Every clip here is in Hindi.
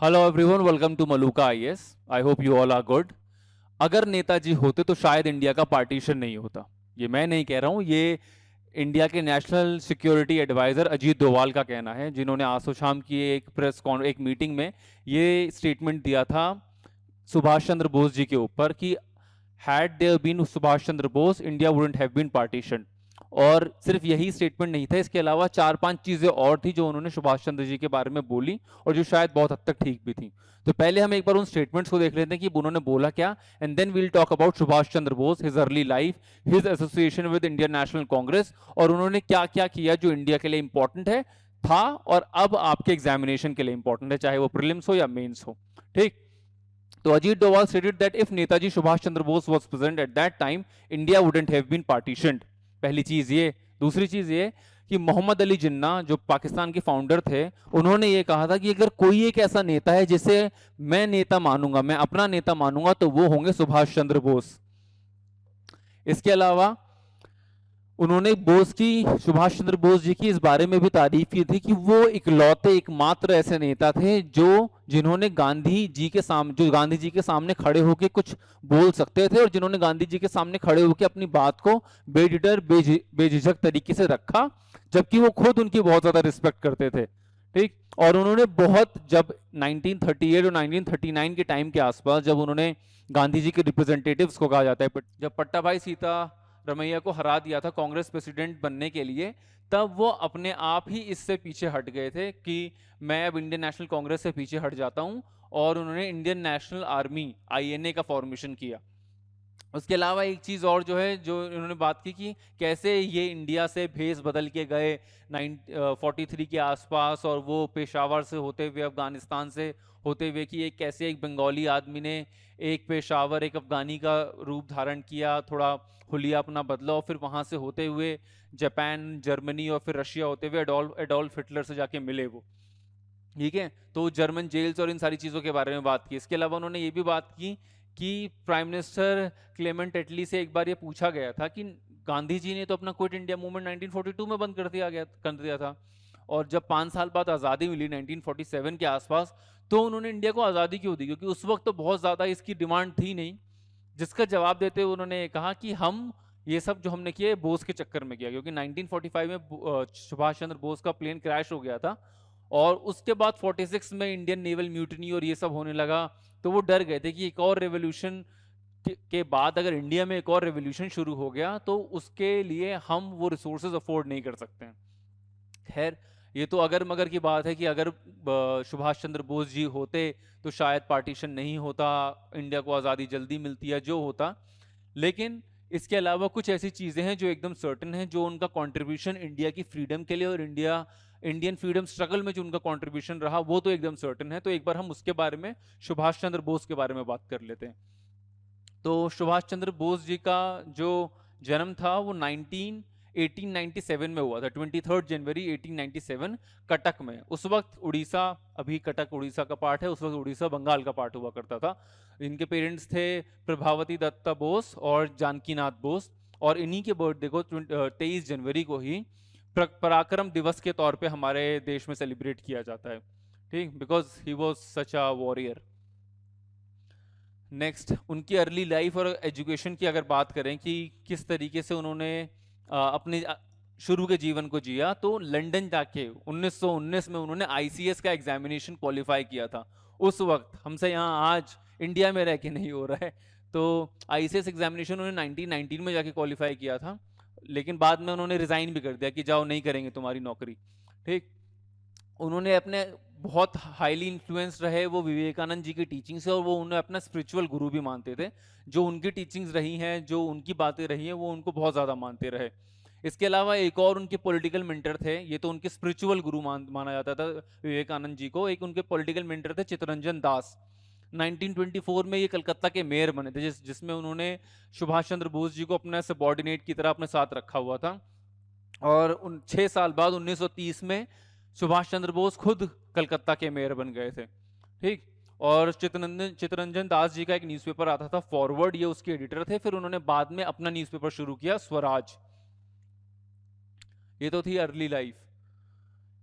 Hello everyone, welcome to Maluka IAS. I hope you all are good. अगर नेताजी होते तो शायद इंडिया का पार्टीशन नहीं होता। ये मैं नहीं कह रहा हूँ, ये इंडिया के national security adviser Ajit Doval का कहना है, जिन्होंने आज शाम की एक मीटिंग में ये स्टेटमेंट दिया था सुभाष चंद्र बोस जी के ऊपर कि had there been Subhash Chandra Bose India wouldn't have been partition. और सिर्फ यही स्टेटमेंट नहीं था, इसके अलावा चार पांच चीजें और थी जो उन्होंने सुभाष चंद्र जी के बारे में बोली और जो शायद बहुत हद तक ठीक भी थी। तो पहले हम एक बार उन स्टेटमेंट्स को देख लेते हैं कि उन्होंने बोला क्या, and then we'll talk about Subhash Chandra Bose, his early life, his association with Indian National Congress, और उन्होंने क्या क्या किया जो इंडिया के लिए इंपॉर्टेंट है, था और अब आपके एग्जामिनेशन के लिए इंपॉर्टेंट है, चाहे वो प्रीलिम्स हो या मेंस हो। ठीक। तो Ajit Doval stated that if Netaji Subhash Chandra Bose was present at that time, India wouldn't have been partitioned। पहली चीज ये। दूसरी चीज ये कि मोहम्मद अली जिन्ना जो पाकिस्तान के फाउंडर थे, उन्होंने ये कहा था कि अगर कोई एक ऐसा नेता है जिसे मैं नेता मानूंगा, मैं अपना नेता मानूंगा, तो वो होंगे सुभाष चंद्र बोस। इसके अलावा उन्होंने बोस की, सुभाष चंद्र बोस जी की इस बारे में भी तारीफ की थी कि वो इकलौते एकमात्र ऐसे नेता थे जिन्होंने गांधी जी के सामने, जो गांधी जी के सामने खड़े होकर कुछ बोल सकते थे और जिन्होंने गांधी जी के सामने खड़े होकर अपनी बात को बेडिटर बेझिझक तरीके से रखा, जबकि वो खुद उनकी बहुत ज्यादा रिस्पेक्ट करते थे। ठीक। और उन्होंने बहुत, जब 1938 और 1939 के टाइम के आसपास, जब उन्होंने गांधी जी के रिप्रेजेंटेटिव्स को कहा जाता है, जब पट्टा भाई सीता रमैया को हरा दिया था कांग्रेस प्रेसिडेंट बनने के लिए, तब वो अपने आप ही इससे पीछे हट गए थे कि मैं अब इंडियन नेशनल कांग्रेस से पीछे हट जाता हूं, और उन्होंने इंडियन नेशनल आर्मी आईएनए का फॉर्मेशन किया। उसके अलावा एक चीज और जो है, जो इन्होंने बात की कि कैसे ये इंडिया से भेस बदल के गए 1943 के आसपास, और वो पेशावर से होते हुए, अफगानिस्तान से होते हुए, कि एक कैसे एक बंगाली आदमी ने एक पेशावर, एक अफगानी का रूप धारण किया, थोड़ा हुलिया अपना बदला, और फिर वहां से होते हुए जापान, जर्मनी और फिर रशिया होते हुए एडोल्फ हिटलर से जाके मिले वो। ठीक है। तो जर्मन जेल्स और इन सारी चीज़ों के बारे में बात की। इसके अलावा उन्होंने ये भी बात की कि प्राइम मिनिस्टर क्लेमेंट एटली से एक बार ये पूछा गया था कि गांधी जी ने तो अपना क्विट इंडिया मूवमेंट 1942 में बंद कर दिया था, और जब 5 साल बाद आज़ादी मिली 1947 के आसपास, तो उन्होंने इंडिया को आज़ादी क्यों दी, क्योंकि उस वक्त तो बहुत ज़्यादा इसकी डिमांड थी नहीं। जिसका जवाब देते हुए उन्होंने कहा कि हम ये सब जो हमने किया बोस के चक्कर में किया, क्योंकि 1945 में सुभाष चंद्र बोस का प्लेन क्रैश हो गया था, और उसके बाद 46 में इंडियन नेवल म्यूटनी और ये सब होने लगा। तो वो डर गए थे कि एक और रेवोल्यूशन के बाद अगर इंडिया में एक और रेवोल्यूशन शुरू हो गया तो उसके लिए हम वो रिसोर्सेज अफोर्ड नहीं कर सकते हैं। खैर, ये तो अगर मगर की बात है कि अगर सुभाष चंद्र बोस जी होते तो शायद पार्टीशन नहीं होता, इंडिया को आज़ादी जल्दी मिलती है जो होता। लेकिन इसके अलावा कुछ ऐसी चीज़ें हैं जो एकदम सर्टेन हैं, जो उनका कंट्रीब्यूशन इंडिया की फ्रीडम के लिए और इंडियन फ्रीडम स्ट्रगल में जो उनका कंट्रीब्यूशन रहा, वो तो एकदम सर्टेन है। तो एक बार हम उसके बारे में, सुभाष चंद्र बोस के बारे में बात कर लेते हैं। तो सुभाष चंद्र बोस जी का जो जन्म था वो 1897 में हुआ था, 23 जनवरी 1897, कटक में। उस वक्त उड़ीसा, अभी कटक उड़ीसा का पार्ट है, उस वक्त उड़ीसा बंगाल का पार्ट हुआ करता था। इनके पेरेंट्स थे प्रभावती दत्ता बोस और जानकीनाथ बोस, और इन्हीं के बर्थडे को 23 जनवरी को ही पराक्रम दिवस के तौर पे हमारे देश में सेलिब्रेट किया जाता है। ठीक, because he was such a warrior. Next, उनकी अर्ली लाइफ और एजुकेशन की अगर बात करें कि किस तरीके से उन्होंने अपने शुरू के जीवन को जिया, तो लंदन जाके 1919 में उन्होंने आईसीएस का एग्जामिनेशन क्वालिफाई किया था। उस वक्त हमसे यहाँ आज इंडिया में रह के नहीं हो रहा है। तो आईसीएस एग्जामिनेशन उन्होंने 1919 में जाके क्वालिफाई किया था, लेकिन बाद में उन्होंने रिजाइन भी कर दिया कि जाओ, नहीं करेंगे तुम्हारी नौकरी। ठीक। उन्होंने अपने बहुत हाईली इन्फ्लुएंस रहे वो विवेकानंद जी की टीचिंग से, और वो उन्हें अपना स्पिरिचुअल गुरु भी मानते थे। जो उनकी टीचिंग्स रही हैं, जो उनकी बातें रही हैं, वो उनको बहुत ज़्यादा मानते रहे। इसके अलावा एक और उनके पॉलिटिकल मेंटर थे, ये तो उनके स्पिरिचुअल गुरु माना जाता था विवेकानंद जी को। एक उनके पॉलिटिकल मेंटर थे चित्तरंजन दास। 1924 में ये कलकत्ता के मेयर बने थे, जिसमें उन्होंने सुभाष चंद्र बोस जी को अपना सबॉर्डिनेट की तरह अपने साथ रखा हुआ था। और 6 साल बाद 1930 में सुभाष चंद्र बोस खुद कलकत्ता के मेयर बन गए थे। ठीक। और चित्तरंजन दास जी का एक न्यूज़पेपर आता था फॉरवर्ड, ये उसके एडिटर थे। फिर उन्होंने बाद में अपना न्यूज़पेपर शुरू किया स्वराज। ये तो थी अर्ली लाइफ।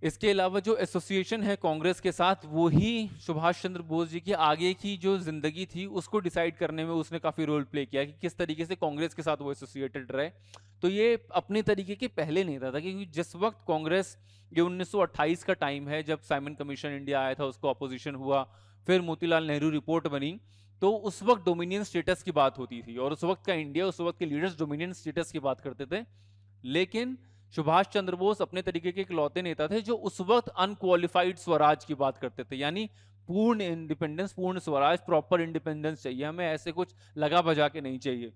इसके अलावा जो एसोसिएशन है कांग्रेस के साथ, वो ही सुभाष चंद्र बोस जी की आगे की जो जिंदगी थी उसको डिसाइड करने में उसने काफी रोल प्ले किया कि किस तरीके से कांग्रेस के साथ वो एसोसिएटेड रहे। तो ये अपने तरीके के पहले नेता था, क्योंकि जिस वक्त कांग्रेस, ये 1928 का टाइम है जब साइमन कमीशन इंडिया आया था, उसको अपोजिशन हुआ, फिर मोतीलाल नेहरू रिपोर्ट बनी, तो उस वक्त डोमिनियन स्टेटस की बात होती थी और उस वक्त का इंडिया, उस वक्त के लीडर्स डोमिनियन स्टेटस की बात करते थे। लेकिन सुभाष चंद्र बोस अपने तरीके के इकलौते नेता थे जो उस वक्त अनक्वालिफाइड स्वराज की बात करते थे, यानी पूर्ण इंडिपेंडेंस, पूर्ण स्वराज, प्रॉपर इंडिपेंडेंस चाहिए हमें, ऐसे कुछ लगा भजा के नहीं चाहिए।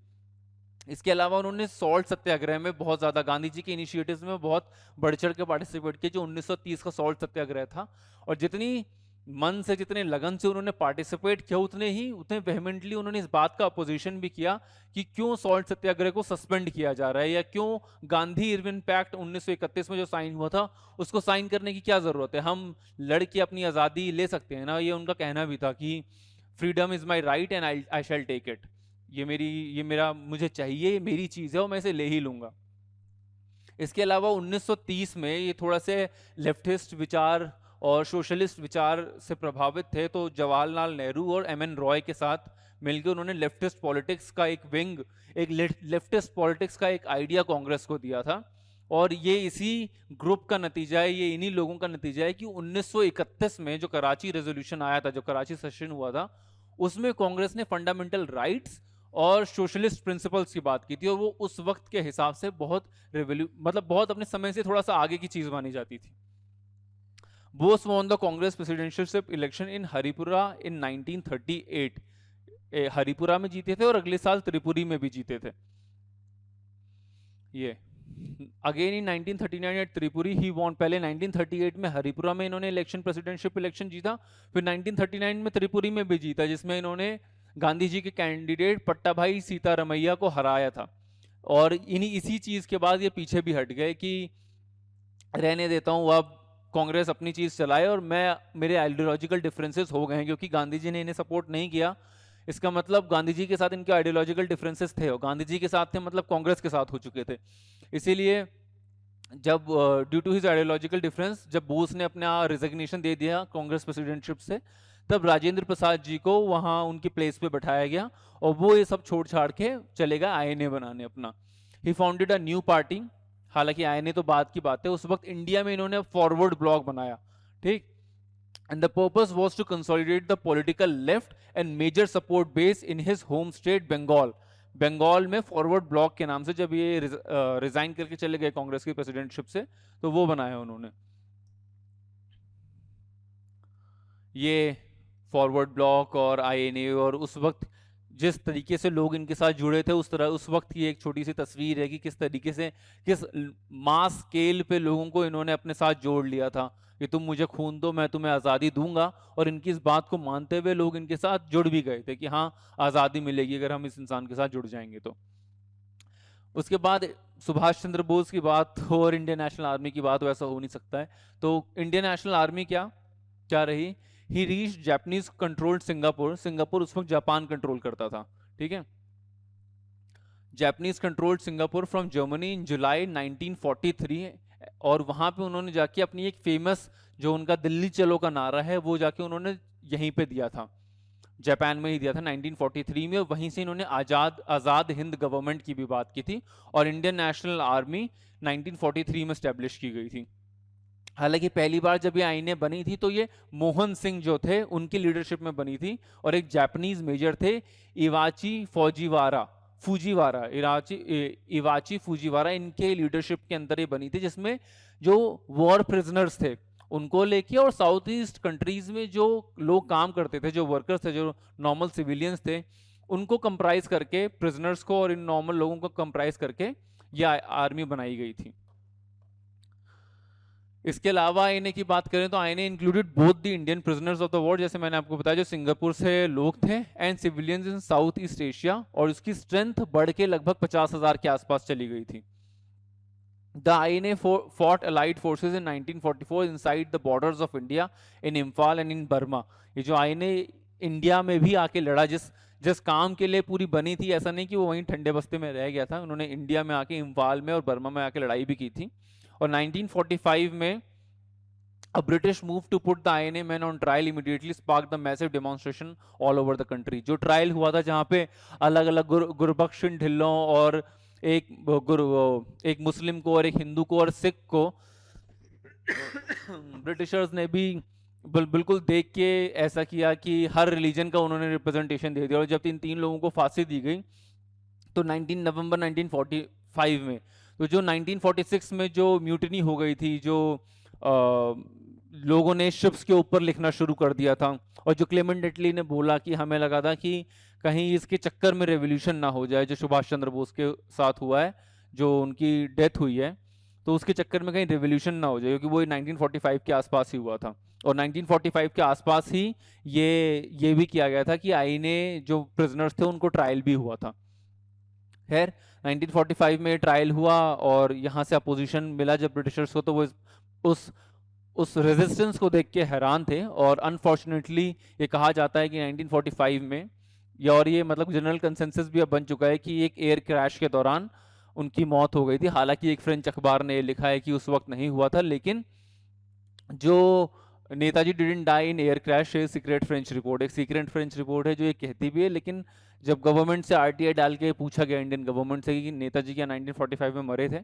इसके अलावा उन्होंने सॉल्ट सत्याग्रह में बहुत ज्यादा, गांधी जी के इनिशिएटिव्स में बहुत बढ़ चढ़ के पार्टिसिपेट किया, जो 1930 का सॉल्ट सत्याग्रह था। और जितनी मन से, जितने लगन से उन्होंने पार्टिसिपेट किया, उतने वेहमेंटली उन्होंने इस बात का अपोजिशन भी किया कि क्यों सॉल्ट सत्याग्रह को सस्पेंड किया जा रहा है, या क्यों गांधी इरविन पैक्ट 1931 में जो साइन हुआ था उसको साइन करने की क्या जरूरत है, हम लड़के अपनी आजादी ले सकते हैं ना। ये उनका कहना भी था कि freedom is my right and I shall take it, ये मेरा, मुझे चाहिए, ये मेरी चीज है और मैं इसे ले ही लूंगा। इसके अलावा 1930 में ये थोड़ा से लेफ्टिस्ट विचार और सोशलिस्ट विचार से प्रभावित थे, तो जवाहरलाल नेहरू और एम एन रॉय के साथ मिलकर उन्होंने लेफ्टिस्ट पॉलिटिक्स का एक विंग, एक लेफ्टिस्ट पॉलिटिक्स का एक आइडिया कांग्रेस को दिया था। और ये इसी ग्रुप का नतीजा है, ये इन्हीं लोगों का नतीजा है कि 1931 में जो कराची रेजोल्यूशन आया था, जो कराची सेशन हुआ था, उसमें कांग्रेस ने फंडामेंटल राइट्स और सोशलिस्ट प्रिंसिपल्स की बात की थी, और वो उस वक्त के हिसाब से बहुत मतलब बहुत अपने समय से थोड़ा सा आगे की चीज मानी जाती थी। Bose won the Congress presidentialship election in Haripura in 1938। Haripura में जीते थे और अगले साल त्रिपुरी में भी जीते थे। ये again in 1939 at Tripuri he won. पहले 1938 में हरिपुरा में इन्होंने इलेक्शन, प्रेसिडेंटशिप इलेक्शन जीता, फिर 1939 में त्रिपुरी में भी जीता, जिसमें इन्होंने गांधी जी के कैंडिडेट पट्टाभाई सीतारमैया को हराया था। और इसी चीज के बाद ये पीछे भी हट गए कि रहने देता हूं, अब कांग्रेस अपनी चीज चलाए और मेरे आइडियोलॉजिकल डिफरेंसेस हो गए हैं, क्योंकि गांधी जी ने इन्हें सपोर्ट नहीं किया, इसका मतलब गांधी जी के साथ इनके आइडियोलॉजिकल डिफरेंसेस थे, और गांधी जी के साथ थे मतलब कांग्रेस के साथ हो चुके थे। इसीलिए जब due to his ideological difference, जब बोस ने अपना रिजिग्नेशन दे दिया कांग्रेस प्रेसिडेंटशिप से, तब राजेंद्र प्रसाद जी को वहां उनकी प्लेस पे बैठाया गया और वो ये सब छोड़ छाड़ के चले गए आईएनए बनाने अपना। ही फाउंडेड अ न्यू पार्टी। हालांकि आईएनए तो बाद की बात है, उस वक्त इंडिया में इन्होंने फॉरवर्ड ब्लॉक बनाया, ठीक। And the purpose was to consolidate the political left and major support base in his home state Bengal. Bengal में फॉरवर्ड ब्लॉक के नाम से जब ये रिजाइन करके चले गए कांग्रेस की प्रेसिडेंटशिप से, तो वो बनाया उन्होंने ये फॉरवर्ड ब्लॉक और आईएनए। और उस वक्त जिस तरीके से लोग इनके साथ जुड़े थे, उस वक्त की एक छोटी सी तस्वीर है कि किस तरीके से, किस मास स्केल पे लोगों को इन्होंने अपने साथ जोड़ लिया था कि तुम मुझे खून दो, मैं तुम्हें आज़ादी दूंगा। और इनकी इस बात को मानते हुए लोग इनके साथ जुड़ भी गए थे कि हाँ, आज़ादी मिलेगी अगर हम इस इंसान के साथ जुड़ जाएंगे तो। उसके बाद सुभाष चंद्र बोस की बात हो और इंडियन नेशनल आर्मी की बात हो, ऐसा हो नहीं सकता है। तो इंडियन नेशनल आर्मी क्या क्या रही? He reach Japanese controlled Singapore. Singapore उस वक्त जापान कंट्रोल करता था, ठीक है। Japanese controlled Singapore from Germany in July 1943। और वहां पे उन्होंने जाके अपनी एक फेमस, जो उनका दिल्ली चलो का नारा है, वो जाके उन्होंने यहीं पे दिया था, जापान में ही दिया था 1943 में। वहीं से इन्होंने आजाद हिंद गवर्नमेंट की भी बात की थी और इंडियन नेशनल आर्मी 1943 में स्टैब्लिश की गई थी। हालांकि पहली बार जब ये आईने बनी थी तो ये मोहन सिंह जो थे उनकी लीडरशिप में बनी थी, और एक जापानीज मेजर थे इवाची फूजीवारा, इनके लीडरशिप के अंदर ये बनी थी, जिसमें जो वॉर प्रिजनर्स थे उनको लेके और साउथ ईस्ट कंट्रीज में जो लोग काम करते थे, जो वर्कर्स थे, जो नॉर्मल सिविलियंस थे, उनको कंप्राइज करके, प्रिजनर्स को और इन नॉर्मल लोगों को कंप्राइज करके यह आर्मी बनाई गई थी। इसके अलावा आईएनए की बात करें तो INA included both the Indian prisoners of the war, जैसे मैंने आपको बताया, जो सिंगापुर से लोग थे, and civilians in south east Asia, और उसकी स्ट्रेंथ बढ़ के लगभग 50,000 के आसपास चली गई थी। The INA fought allied forces in 1944 inside the borders of India in Imphal and in Burma। ये जो आईएनए इंडिया में भी आके लड़ा, जिस काम के लिए पूरी बनी थी, ऐसा नहीं कि वो वहीं ठंडे बस्ते में रह गया था, उन्होंने इंडिया में आके, इम्फाल में और बर्मा में आके लड़ाई भी की थी। और 1945 में A British move to put the INA men on trial immediately sparked the massive demonstration all over the country. जो ट्रायल हुआ था जहाँ पे अलग अलग गुरबख्श सिंह ढिल्लों और एक एक मुस्लिम को और एक हिंदू को और सिख को ब्रिटिशर्स ने भी बिल्कुल देख के ऐसा किया कि हर रिलीजन का उन्होंने रिप्रेजेंटेशन दे दिया, और जब इन तीन लोगों को फांसी दी गई तो 19 नवंबर 1945 में, तो जो 1946 में जो म्यूटिनी हो गई थी, जो लोगों ने शिप्स के ऊपर लिखना शुरू कर दिया था, और जो क्लेमेंट एटली ने बोला कि हमें लगा था कि कहीं इसके चक्कर में रेवोल्यूशन ना हो जाए, जो सुभाष चंद्र बोस के साथ हुआ है, जो उनकी डेथ हुई है, तो उसके चक्कर में कहीं रेवोल्यूशन ना हो जाए, क्योंकि वो 1945 के आसपास ही हुआ था। और 1945 के आसपास ही ये भी किया गया था कि आईने जो प्रिजनर्स थे उनको ट्रायल भी हुआ था। खैर 1945 में ट्रायल हुआ और यहाँ से अपोजिशन मिला जब ब्रिटिशर्स को, तो वो उस रेजिस्टेंस को देख के हैरान थे। और अनफॉर्चुनेटली ये कहा जाता है कि 1945 में, और ये मतलब जनरल कंसेंसस भी अब बन चुका है कि एक एयर क्रैश के दौरान उनकी मौत हो गई थी। हालांकि एक फ्रेंच अखबार ने लिखा है कि उस वक्त नहीं हुआ था, लेकिन जो Netaji didn't die in air crash secret French report, एक सीक्रेट फ्रेंच रिपोर्ट है जो ये कहती भी है। लेकिन जब गवर्नमेंट से आरटीआई डाल के पूछा गया इंडियन गवर्नमेंट से कि नेताजी क्या 1945 में मरे थे,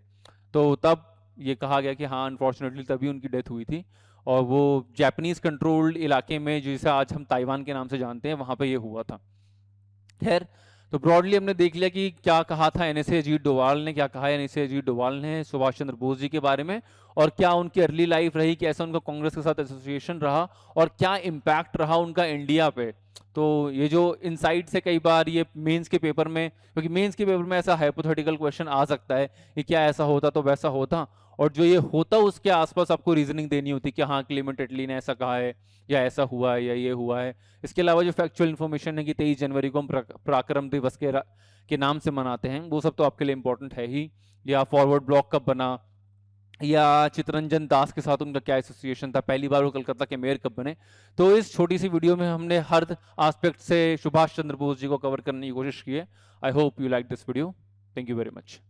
तो तब ये कहा गया कि हाँ अनफॉर्चुनेटली तभी उनकी डेथ हुई थी, और वो जापानीज कंट्रोल्ड इलाके में जिसे आज हम ताइवान के नाम से जानते हैं, वहां पे ये हुआ था। खैर, तो ब्रॉडली हमने देख लिया कि क्या कहा था एनएसए अजीत डोभाल ने, क्या कहा एनएसए अजीत डोभाल ने सुभाष चंद्र बोस जी के बारे में, और क्या उनकी अर्ली लाइफ रही, कैसा उनका कांग्रेस के साथ एसोसिएशन रहा, और क्या इम्पैक्ट रहा उनका इंडिया पे। तो ये जो इनसाइट से कई बार ये मेंस के पेपर में, क्योंकि मेंस के पेपर में ऐसा हाइपोथेटिकल क्वेश्चन आ सकता है कि क्या ऐसा होता तो वैसा होता, और जो ये होता उसके आसपास आपको रीजनिंग देनी होती कि हाँ क्लेमेंट एटली ने ऐसा कहा है, या ऐसा हुआ है, या ये हुआ है। इसके अलावा जो फैक्चुअल इन्फॉर्मेशन है कि 23 जनवरी को हम पराक्रम दिवस के नाम से मनाते हैं, वो सब तो आपके लिए इंपॉर्टेंट है ही, या फॉरवर्ड ब्लॉक कब बना, या चितरंजन दास के साथ उनका क्या एसोसिएशन था, पहली बार वो कलकत्ता के मेयर कब बने। तो इस छोटी सी वीडियो में हमने हर एस्पेक्ट से सुभाष चंद्र बोस जी को कवर करने की कोशिश की है। आई hope you like this video. Thank you very much.